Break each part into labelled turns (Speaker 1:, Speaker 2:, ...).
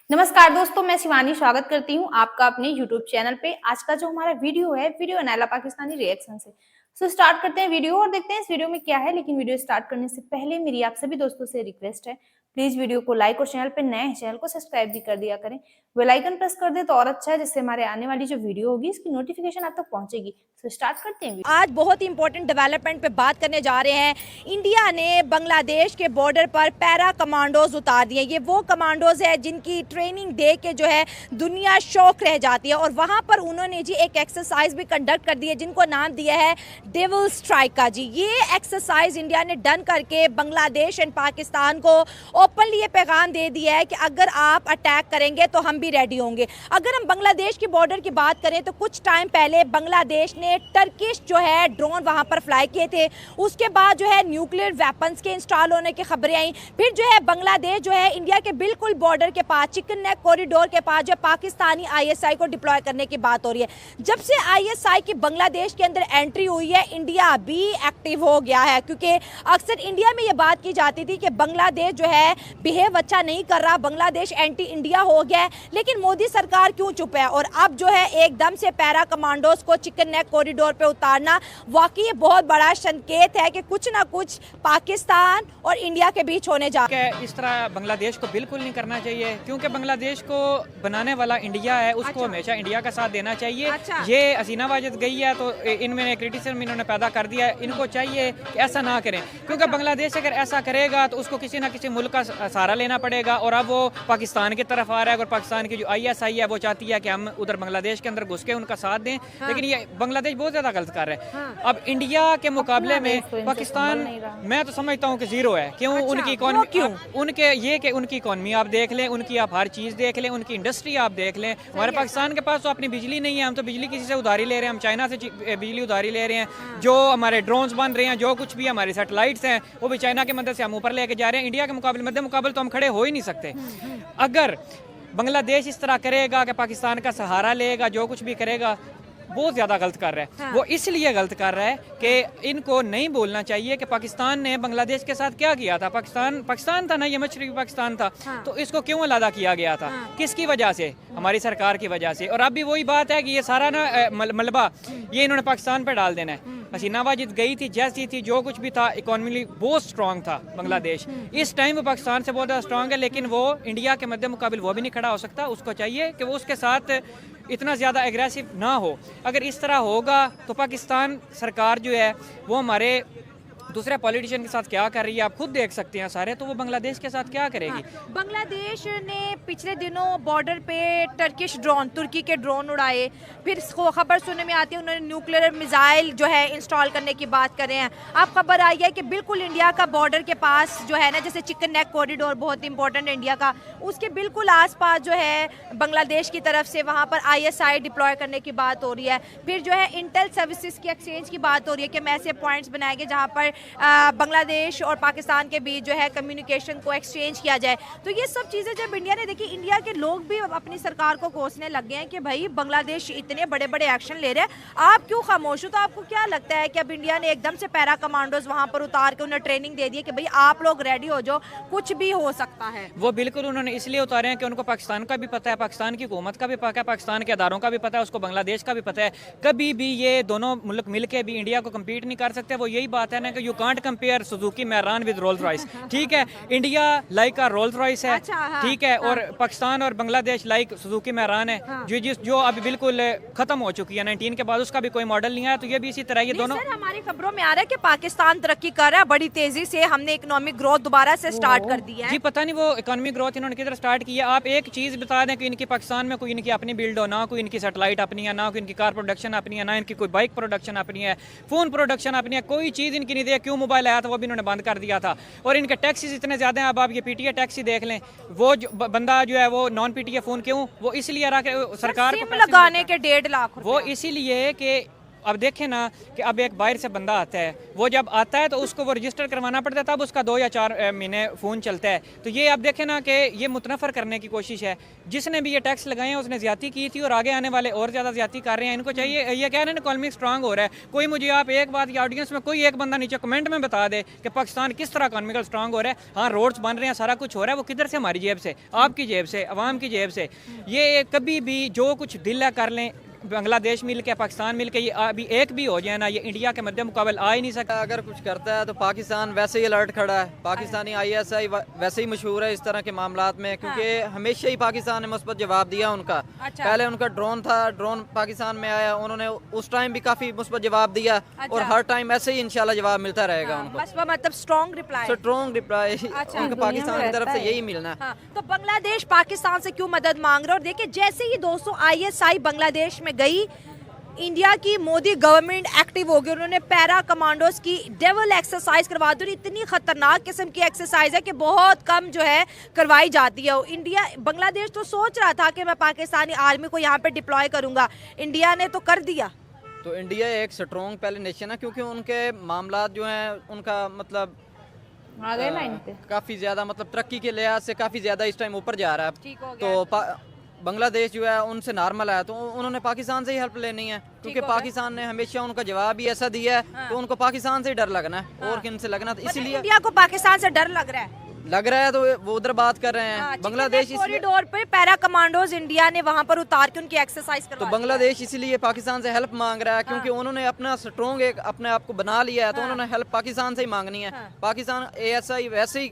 Speaker 1: नमस्कार दोस्तों, मैं शिवानी स्वागत करती हूँ आपका अपने YouTube चैनल पे। आज का जो हमारा वीडियो है, वीडियो नैला पाकिस्तानी रिएक्शन से। स्टार्ट करते हैं वीडियो और देखते हैं इस वीडियो में क्या है। लेकिन वीडियो स्टार्ट करने से पहले मेरी आप सभी दोस्तों से रिक्वेस्ट है, प्लीज वीडियो को लाइक और चैनल पे नए हैं चैनल को सब्सक्राइब भी कर दिया करें। बेल आइकन प्रेस कर दे तो और अच्छा है, जिससे हमारे आने वाली जो वीडियो होगी इसकी नोटिफिकेशन आप तक पहुंचेगी। स्टार्ट करते हैं।
Speaker 2: आज बहुत ही इंपॉर्टेंट डेवलपमेंट पे बात करने जा रहे हैं। इंडिया ने बांग्लादेश के बॉर्डर पर पैरा कमांडोज उतार दिए। ये वो कमांडोज है जिनकी ट्रेनिंग दे के जो है दुनिया शौक रह जाती है। और वहाँ पर उन्होंने जी एक एक्सरसाइज भी कंडक्ट कर दी है जिनको नाम दिया है डेविल स्ट्राइक का। जी ये एक्सरसाइज इंडिया ने डन करके बांग्लादेश एंड पाकिस्तान को ओपनली ये पैगाम दे दिया है कि अगर आप अटैक करेंगे तो हम भी रेडी होंगे। अगर हम बांग्लादेश की बॉर्डर की बात करें तो कुछ टाइम पहले बांग्लादेश ने टर्किश जो है ड्रोन वहां पर फ्लाई किए थे। उसके बाद जो है न्यूक्लियर वेपन्स के इंस्टॉल होने की खबरें आई। फिर जो है बांग्लादेश जो है इंडिया के बिल्कुल बॉर्डर के पास चिकन नेक कॉरिडोर के पास जो पाकिस्तानी आईएसआई को डिप्लॉय करने की बात हो रही है। जब से आईएसआई की बांग्लादेश के अंदर एंट्री हुई है, इंडिया भी एक्टिव हो गया है। क्योंकि अक्सर इंडिया में ये बात की जाती थी कि बांग्लादेश जो है बिहेव अच्छा नहीं कर रहा, बांग्लादेश एंटी इंडिया हो गया है। लेकिन मोदी सरकार क्यों चुप है? और अब जो है एकदम से पैरा कमांडोज को चिकन नेक कॉरिडोर पे उतारना वाकई बहुत बड़ा संकेत है कि कुछ ना कुछ पाकिस्तान और इंडिया के बीच होने जा रहा
Speaker 3: है। इस तरह बांग्लादेश को बिल्कुल नहीं करना चाहिए, क्योंकि बांग्लादेश को बनाने वाला इंडिया है, उसको हमेशा इंडिया का साथ देना चाहिए। ये हसीना वाजिद गई है तो इनमें क्रिटिसिज्म इन्होंने पैदा कर दिया है। इनको चाहिए कि ऐसा ना करें, क्योंकि बांग्लादेश अगर ऐसा करेगा तो उसको किसी ना किसी मुल्क का सहारा लेना पड़ेगा। और अब वो पाकिस्तान की तरफ आ रहा है और पाकिस्तान की जो आईएसआई है वो चाहती है कि हम उधर बांग्लादेश के अंदर घुस के उनका साथ दें। लेकिन ये बांग्लादेश बहुत ज्यादा गलत कर रहा है। अब इंडिया के मुकाबले में पाकिस्तान मैं तो समझता हूँ कि जीरो है। क्यों? उनकी इकोनॉमी, क्यों उनके ये कि उनकी इकोनॉमी आप देख लें, उनकी आप हर चीज़ देख लें, उनकी इंडस्ट्री आप देख लें। हमारे पाकिस्तान के पास तो अपनी बिजली नहीं है, हम तो बिजली किसी से उधारी ले रहे हैं, हम चाइना से बिजली उधारी ले रहे हैं। जो हमारे ड्रोन्स बन रहे हैं, जो कुछ भी हमारे सैटेलाइट्स हैं, वो भी चाइना की मदद से हम ऊपर लेके जा रहे हैं। इंडिया के मुकाबले मध्य मुकाबले तो हम खड़े हो ही नहीं सकते। अगर बांग्लादेश इस तरह करेगा कि पाकिस्तान का सहारा लेगा, जो कुछ भी करेगा, बहुत ज़्यादा गलत कर रहा है। वो इसलिए गलत कर रहा है कि इनको नहीं बोलना चाहिए कि पाकिस्तान ने बांग्लादेश के साथ क्या किया था। पाकिस्तान था ना, ये मशरक़ी पाकिस्तान था। तो इसको क्यों अलग किया गया था? किसकी वजह से? हमारी सरकार की वजह से। और अब भी वही बात है कि ये सारा ना मलबा ये इन्होंने पाकिस्तान पर डाल देना है। हसीना वाजिद गई थी जैसी थी, जो कुछ भी था, इकोनॉमिकली बहुत स्ट्रांग था बांग्लादेश। इस टाइम वो पाकिस्तान से बहुत ज़्यादा स्ट्रांग है, लेकिन वो इंडिया के मध्य मुकाबले वो भी नहीं खड़ा हो सकता। उसको चाहिए कि वो उसके साथ इतना ज़्यादा एग्रेसिव ना हो। अगर इस तरह होगा तो पाकिस्तान सरकार जो है वो हमारे दूसरे पॉलिटिशियन के साथ क्या कर रही है आप खुद देख सकते हैं सारे। तो वो बांग्लादेश के साथ क्या करेगी?
Speaker 2: बांग्लादेश ने पिछले दिनों बॉर्डर पे टर्किश ड्रोन, तुर्की के ड्रोन उड़ाए। फिर खबर सुनने में आती है उन्होंने न्यूक्लियर मिसाइल जो है इंस्टॉल करने की बात कर रहे हैं। अब खबर आई है कि बिल्कुल इंडिया का बॉर्डर के पास जो है ना, जैसे चिकन नेक कॉरिडोर बहुत इंपॉर्टेंट है इंडिया का, उसके बिल्कुल आसपास जो है बांग्लादेश की तरफ से वहाँ पर आईएसआई डिप्लॉय करने की बात हो रही है। फिर जो है इंटेल सर्विसेज की एक्सचेंज की बात हो रही है कि हम ऐसे पॉइंट्स बनाए गए जहाँ पर बांग्लादेश और पाकिस्तान के बीच जो है कम्युनिकेशन को एक्सचेंज किया जाए। तो ये सब चीज़ें जब इंडिया ने देखी, इंडिया के लोग भी अपनी सरकार को कोसने लग गए हैं कि भाई बांग्लादेश इतने बड़े बड़े एक्शन ले रहे हैं, आप क्यों खामोश हो? तो आपको क्या लगता है कि अब इंडिया ने एकदम से पैरा कमांडोज वहां पर उतार के उन्हें ट्रेनिंग दे दी है कि भाई आप लोग रेडी हो जाओ, कुछ भी हो सकता है?
Speaker 3: वो बिल्कुल उन्होंने इसलिए उतारे हैं कि उनको पाकिस्तान का भी पता है, पाकिस्तान की हुकूमत का भी पता है, पाकिस्तान के अदारों का भी पता है, उसको बांग्लादेश का भी पता है। कभी भी ये दोनों मुल्क मिलकर भी इंडिया को कम्पीट नहीं कर सकते। वो यही बात है ना कि you can't compare Suzuki Mehran with Rolls Royce. ठीक है, India like a Rolls Royce है। ठीक है, और पाकिस्तान और बांग्लादेश लाइक सुजुकी मैरान है, जो अभी बिल्कुल खत्म हो चुकी है 19 के बाद, उसका भी कोई मॉडल नहीं आया। तो ये भी इसी तरह ये दोनों।
Speaker 2: सर, हमारी खबरों में आ रहा है कि पाकिस्तान तरक्की कर रहा है बड़ी तेजी से, हमने इकोनॉमिक ग्रोथ दोबारा से स्टार्ट कर दी है।
Speaker 3: जी पता नहीं वो इकोनॉमिक ग्रोथ इन्होंने किधर स्टार्ट की है। आप एक चीज बता दें कि इनकी पाकिस्तान में कोई इनकी अपनी बिल्ड हो, ना कोई इनकी सैटेलाइट अपनी है, ना कोई इनकी कार प्रोडक्शन अपनी है, ना इनकी कोई बाइक प्रोडक्शन अपनी है, फोन प्रोडक्शन अपनी है, कोई चीज इनकी नहीं दी है। क्यों? मोबाइल आया था वो भी इन्होंने बंद कर दिया था। और इनके टैक्सीज इतने ज्यादा हैं। अब आप ये पीटीए टैक्सी देख लें, वो बंदा जो है वो नॉन पीटीए फोन क्यों? वो इसलिए सरकार को
Speaker 2: लगाने के 1.5 लाख,
Speaker 3: वो इसीलिए कि अब देखें ना कि अब एक बाहर से बंदा आता है, वो जब आता है तो उसको वो रजिस्टर करवाना पड़ता है, तब उसका 2 या 4 महीने फ़ोन चलता है। तो ये आप देखें ना कि ये मुतनफ़र करने की कोशिश है। जिसने भी ये टैक्स लगाए हैं उसने ज़्यादती की थी और आगे आने वाले और ज़्यादा ज़्यादती कर रहे हैं। इनको चाहिए, ये कह रहे हैं इकॉनमी स्ट्रांग हो रहा है, कोई मुझे आप एक बात या ऑडियंस में कोई एक बंदा नीचे कमेंट में बता दे कि पाकिस्तान किस तरह इकॉनमिकल स्ट्रांग हो रहा है। हाँ, रोड्स बन रहे हैं, सारा कुछ हो रहा है, वो किधर से? हमारी जेब से, आपकी जेब से, अवाम की जेब से। ये कभी भी जो कुछ दिल है कर लें, बांग्लादेश मिल के, पाकिस्तान मिल के, ये अभी एक भी हो जाए ना, ये इंडिया के मध्य मुकाबले आ ही नहीं सकता।
Speaker 4: अगर कुछ करता है तो पाकिस्तान वैसे ही अलर्ट खड़ा है। पाकिस्तानी आईएसआई वैसे ही मशहूर है इस तरह के मामलात में, क्योंकि हमेशा ही पाकिस्तान ने मुस्बत जवाब दिया उनका। पहले उनका ड्रोन था, ड्रोन पाकिस्तान में आया, उन्होंने उस टाइम भी काफी मुस्बत जवाब दिया और हर टाइम ऐसे ही इंशाल्लाह जवाब मिलता रहेगा उनको।
Speaker 2: मतलब स्ट्रॉन्ग रिप्लाई
Speaker 4: उनका पाकिस्तान की तरफ से यही मिलना है।
Speaker 2: तो बांग्लादेश पाकिस्तान से क्यों मदद मांग रहा है? और देखिए जैसे ही दोस्तों आईएसआई बांग्लादेश में गई, इंडिया की मोदी गवर्नमेंट एक्टिव हो गई। उन्होंने पैरा कमांडोज की डेवल एक्सरसाइज करवा दी। इतनी खतरनाक किस्म की एक्सरसाइज है कि बहुत कम जो है करवाई जाती है। इंडिया, बांग्लादेश तो सोच रहा था कि मैं पाकिस्तानी आर्मी को यहाँ पे डिप्लॉय करूंगा, इंडिया ने तो कर दिया।
Speaker 4: तो इंडिया एक स्ट्रॉन्ग पहले नेशन है, क्योंकि उनके मामलात जो हैं उनका मतलब
Speaker 1: आ गए लाइन पे,
Speaker 4: काफी ज्यादा मतलब तरक्की के लिहाज से काफी ज्यादा इस टाइम ऊपर जा रहा है।
Speaker 2: ठीक हो गया।
Speaker 4: तो बांग्लादेश जो है उनसे नॉर्मल है, तो उन्होंने पाकिस्तान से ही हेल्प लेनी है, क्योंकि पाकिस्तान ने हमेशा उनका जवाब ही ऐसा दिया है। तो उनको पाकिस्तान से ही डर लगना है और किन से लगना, तो इसीलिए
Speaker 2: इंडिया को पाकिस्तान से डर लग रहा है
Speaker 4: तो वो उधर बात कर रहे हैं। बांग्लादेश
Speaker 2: कॉरिडोर पे पैरा कमांडोज इंडिया ने वहां पर उतार के उनकी एक्सरसाइज करवा
Speaker 4: तो बांग्लादेश इसीलिए पाकिस्तान से हेल्प मांग रहा है, क्योंकि उन्होंने अपना स्ट्रॉन्ग एक अपने आप को बना लिया है, तो उन्होंने हेल्प पाकिस्तान से ही मांगनी है। पाकिस्तान ASI वैसे ही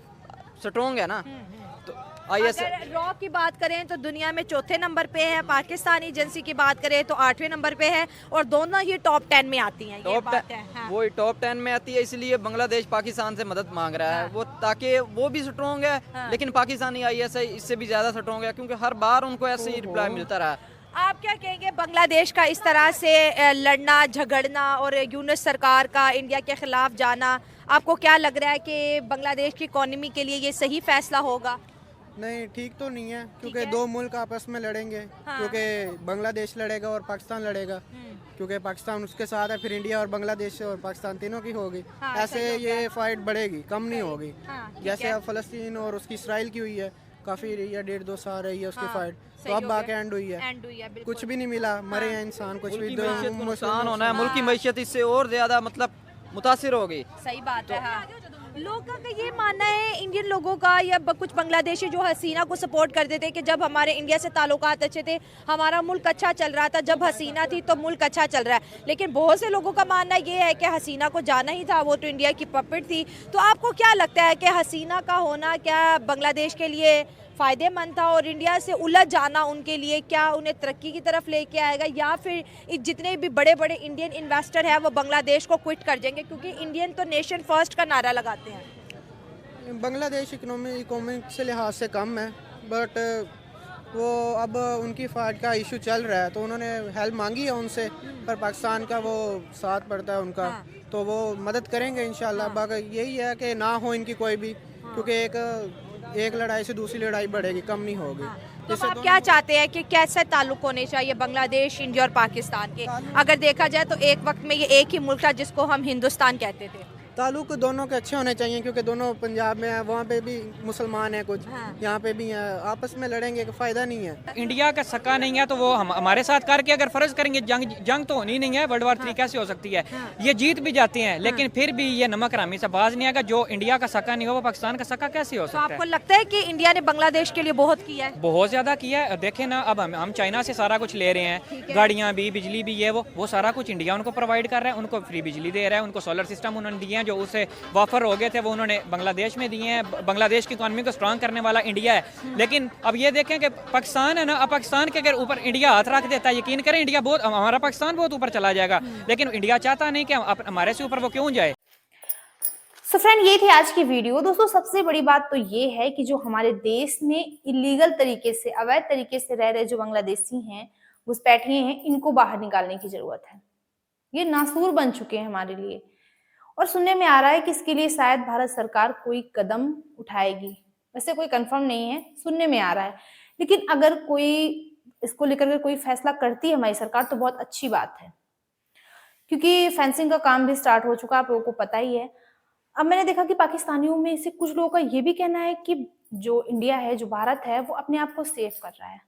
Speaker 4: स्ट्रॉन्ग है ना। तो
Speaker 2: अगर रॉ की बात करें तो दुनिया में चौथे नंबर पे है, पाकिस्तानी एजेंसी की बात करें तो 8वें नंबर पे है, और दोनों ही टॉप 10 में आती हैं। ये बात है।
Speaker 4: वो टॉप 10 में आती है, इसलिए बांग्लादेश पाकिस्तान से मदद मांग रहा है वो, ताकि वो भी स्ट्रॉन्ग है। लेकिन पाकिस्तानी ISI इससे भी ज्यादा स्ट्रॉन्ग है, क्योंकि हर बार उनको ऐसे ही रिप्लाई मिलता रहा।
Speaker 2: आप क्या कहेंगे बांग्लादेश का इस तरह से लड़ना झगड़ना और यूनिस सरकार का इंडिया के खिलाफ जाना, आपको क्या लग रहा है कि बांग्लादेश की इकोनॉमी के लिए ये सही फैसला होगा?
Speaker 5: नहीं, ठीक तो नहीं है, क्योंकि दो मुल्क आपस में लड़ेंगे। क्योंकि बांग्लादेश लड़ेगा और पाकिस्तान लड़ेगा, क्योंकि पाकिस्तान उसके साथ है, फिर इंडिया और बांग्लादेश और पाकिस्तान तीनों की होगी। ऐसे ये फाइट बढ़ेगी, कम नहीं होगी। जैसे अब फलस्तीन और उसकी इसराइल की हुई है, काफी या 1.5-2 साल रही है उसकी फाइट, तो अब आके एंड हुई है। कुछ भी नहीं मिला, मरे हैं इंसान, कुछ भी
Speaker 4: नुकसान होना है। मुल्क की मैशत इससे और ज्यादा मतलब मुतासिर होगी।
Speaker 2: सही बात है। लोगों का ये मानना है, इंडियन लोगों का या कुछ बांग्लादेशी जो हसीना को सपोर्ट करते थे कि जब हमारे इंडिया से ताल्लुकात अच्छे थे, हमारा मुल्क अच्छा चल रहा था, जब हसीना थी तो मुल्क अच्छा चल रहा है। लेकिन बहुत से लोगों का मानना ये है कि हसीना को जाना ही था, वो तो इंडिया की पपेट थी। तो आपको क्या लगता है कि हसीना का होना क्या बांग्लादेश के लिए फ़ायदेमंद था, और इंडिया से उलझ जाना उनके लिए क्या उन्हें तरक्की की तरफ लेके आएगा, या फिर जितने भी बड़े बड़े इंडियन इन्वेस्टर हैं वो बांग्लादेश को क्विट कर जाएंगे, क्योंकि इंडियन तो नेशन फर्स्ट का नारा लगाते हैं?
Speaker 5: बांग्लादेश इकोनॉमिक से लिहाज से कम है, बट वो अब उनकी फाइट का इशू चल रहा है, तो उन्होंने हेल्प मांगी है उनसे, पर पाकिस्तान का वो साथ पड़ता है उनका, तो वो मदद करेंगे इंशाल्लाह। बाकी यही है कि ना हो इनकी कोई भी, क्योंकि एक लड़ाई से दूसरी लड़ाई बढ़ेगी, कम नहीं होगी।
Speaker 2: तो आप क्या चाहते हैं कि कैसे ताल्लुक होने चाहिए बांग्लादेश, इंडिया और पाकिस्तान के? अगर देखा जाए तो एक वक्त में ये एक ही मुल्क था जिसको हम हिंदुस्तान कहते थे।
Speaker 5: ताल्लुक दोनों के अच्छे होने चाहिए, क्योंकि दोनों पंजाब में है, वहाँ पे भी मुसलमान हैं कुछ, यहाँ पे भी हैं, आपस में लड़ेंगे फायदा नहीं है।
Speaker 3: इंडिया का सका नहीं है तो वो हमारे साथ करके अगर फर्ज करेंगे, जंग तो होनी नहीं है, वर्ल्ड वार 3 कैसे हो सकती है? ये जीत भी जाते हैं, लेकिन फिर भी ये नमक हरामी से बाज नहीं आएगा। जो इंडिया का सका नहीं हो वो पाकिस्तान का सका कैसे हो सकता है?
Speaker 2: आपको लगता है कि इंडिया ने बांग्लादेश के लिए बहुत किया है?
Speaker 3: बहुत ज्यादा किया है। देखे ना, अब हम चाइना से सारा कुछ ले रहे हैं, गाड़ियाँ भी, बिजली भी, ये वो सारा कुछ इंडिया उनको प्रोवाइड कर रहा है, उनको फ्री बिजली दे रहा है, उनको सोलर सिस्टम उन्होंने दिए हैं जो उससे ऑफर हो गए थे, वो उन्होंने बांग्लादेश में दिए हैं। बांग्लादेश की इकॉनमी को स्ट्रांग करने वाला इंडिया है। लेकिन अब ये देखें कि पाकिस्तान है ना, अब पाकिस्तान के अगर ऊपर इंडिया हाथ रख देता है, यकीन करें इंडिया बहुत, हमारा पाकिस्तान बहुत ऊपर चला जाएगा। लेकिन इंडिया चाहता नहीं कि हमारे से ऊपर वो क्यों जाए।
Speaker 1: सो फ्रेंड, ये थी आज की वीडियो। दोस्तों, सबसे बड़ी बात तो ये है कि जो हमारे देश में इलीगल तरीके से, अवैध तरीके से रह रहे जो बांग्लादेशी हैं, घुसपैठिए हैं, इनको बाहर निकालने की जरूरत है। ये नासूर बन चुके हैं हमारे लिए, और सुनने में आ रहा है कि इसके लिए शायद भारत सरकार कोई कदम उठाएगी। वैसे कोई कंफर्म नहीं है, सुनने में आ रहा है, लेकिन अगर कोई इसको लेकर के कोई फैसला करती है हमारी सरकार तो बहुत अच्छी बात है। क्योंकि फेंसिंग का काम भी स्टार्ट हो चुका है, आप लोगों को पता ही है। अब मैंने देखा कि पाकिस्तानियों में से कुछ लोगों का ये भी कहना है कि जो इंडिया है, जो भारत है, वो अपने आप को सेफ कर रहा है।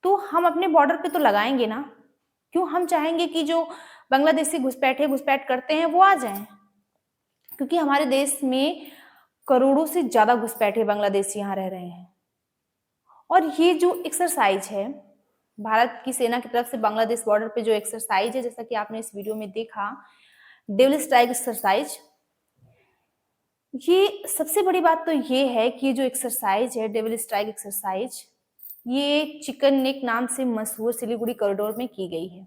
Speaker 1: तो हम अपने बॉर्डर पे तो लगाएंगे ना, क्यों हम चाहेंगे कि जो बांग्लादेशी घुसपैठ करते हैं वो आ जाएं? क्योंकि हमारे देश में करोड़ों से ज्यादा घुसपैठे बांग्लादेशी यहाँ रह रहे हैं। और ये जो एक्सरसाइज है भारत की सेना की तरफ से बांग्लादेश बॉर्डर पे, जो एक्सरसाइज है, जैसा कि आपने इस वीडियो में देखा, डेविल स्ट्राइक एक्सरसाइज, ये सबसे बड़ी बात तो ये है कि ये जो एक्सरसाइज है, डेविल स्ट्राइक एक्सरसाइज, ये चिकन नेक नाम से मशहूर सिलीगुड़ी कॉरिडोर में की गई है।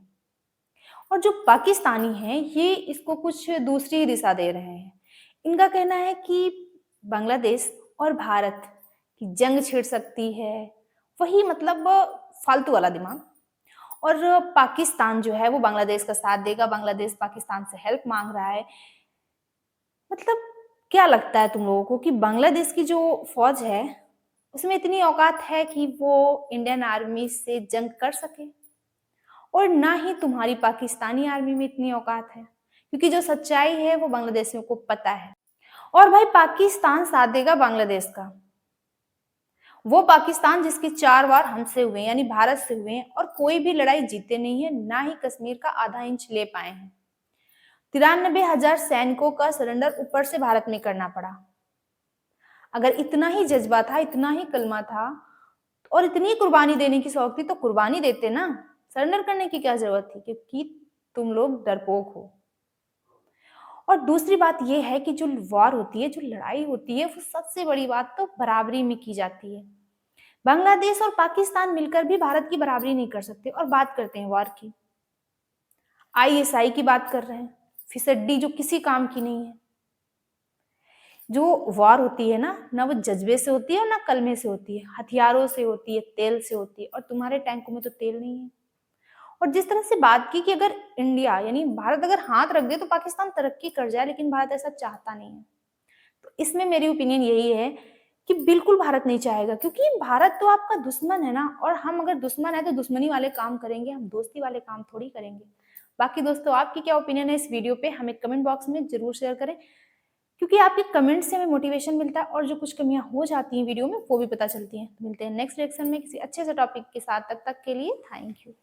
Speaker 1: और जो पाकिस्तानी हैं, ये इसको कुछ दूसरी दिशा दे रहे हैं। इनका कहना है कि बांग्लादेश और भारत की जंग छिड़ सकती है, वही मतलब फालतू वाला दिमाग। और पाकिस्तान जो है वो बांग्लादेश का साथ देगा, बांग्लादेश पाकिस्तान से हेल्प मांग रहा है। मतलब क्या लगता है तुम लोगों को कि बांग्लादेश की जो फौज है उसमें इतनी औकात है कि वो इंडियन आर्मी से जंग कर सके? और ना ही तुम्हारी पाकिस्तानी आर्मी में इतनी औकात है, क्योंकि जो सच्चाई है वो बांग्लादेशियों को पता है। और भाई पाकिस्तान साथ देगा बांग्लादेश का, वो पाकिस्तान जिसकी 4 बार हमसे हुए यानी भारत से हुए हैं और कोई भी लड़ाई जीते नहीं है, ना ही कश्मीर का आधा इंच ले पाए हैं। 93,000 सैनिकों का सरेंडर ऊपर से भारत में करना पड़ा। अगर इतना ही जज्बा था, इतना ही कलमा था और इतनी कुर्बानी देने की शौक थी तो कुर्बानी देते ना, सरेंडर करने की क्या जरूरत थी? क्योंकि तुम लोग डरपोक हो। और दूसरी बात यह है कि जो वॉर होती है, जो लड़ाई होती है, वो सबसे बड़ी बात तो बराबरी में की जाती है। बांग्लादेश और पाकिस्तान मिलकर भी भारत की बराबरी नहीं कर सकते। और बात करते हैं वॉर की, आईएसआई की बात कर रहे हैं, फिसड्डी जो किसी काम की नहीं है। जो वॉर होती है ना वो जज्बे से होती है और ना कलमे से होती है, हथियारों से होती है, तेल से होती है। और तुम्हारे टैंकों में तो तेल नहीं है। और जिस तरह से बात की कि अगर इंडिया यानी भारत अगर हाथ रख दे तो पाकिस्तान तरक्की कर जाए, लेकिन भारत ऐसा चाहता नहीं है। तो इसमें मेरी ओपिनियन यही है कि बिल्कुल भारत नहीं चाहेगा, क्योंकि भारत तो आपका दुश्मन है ना। और हम अगर दुश्मन है तो दुश्मनी वाले काम करेंगे, हम दोस्ती वाले काम थोड़ी करेंगे। बाकी दोस्तों, आपकी क्या ओपिनियन है इस वीडियो पे, हमें कमेंट बॉक्स में जरूर शेयर करें, क्योंकि आपके कमेंट से हमें मोटिवेशन मिलता है और जो कुछ कमियां हो जाती हैं वीडियो में वो भी पता चलती हैं। तो मिलते हैं नेक्स्ट रिएक्शन में किसी अच्छे से टॉपिक के साथ, तब तक के लिए थैंक यू।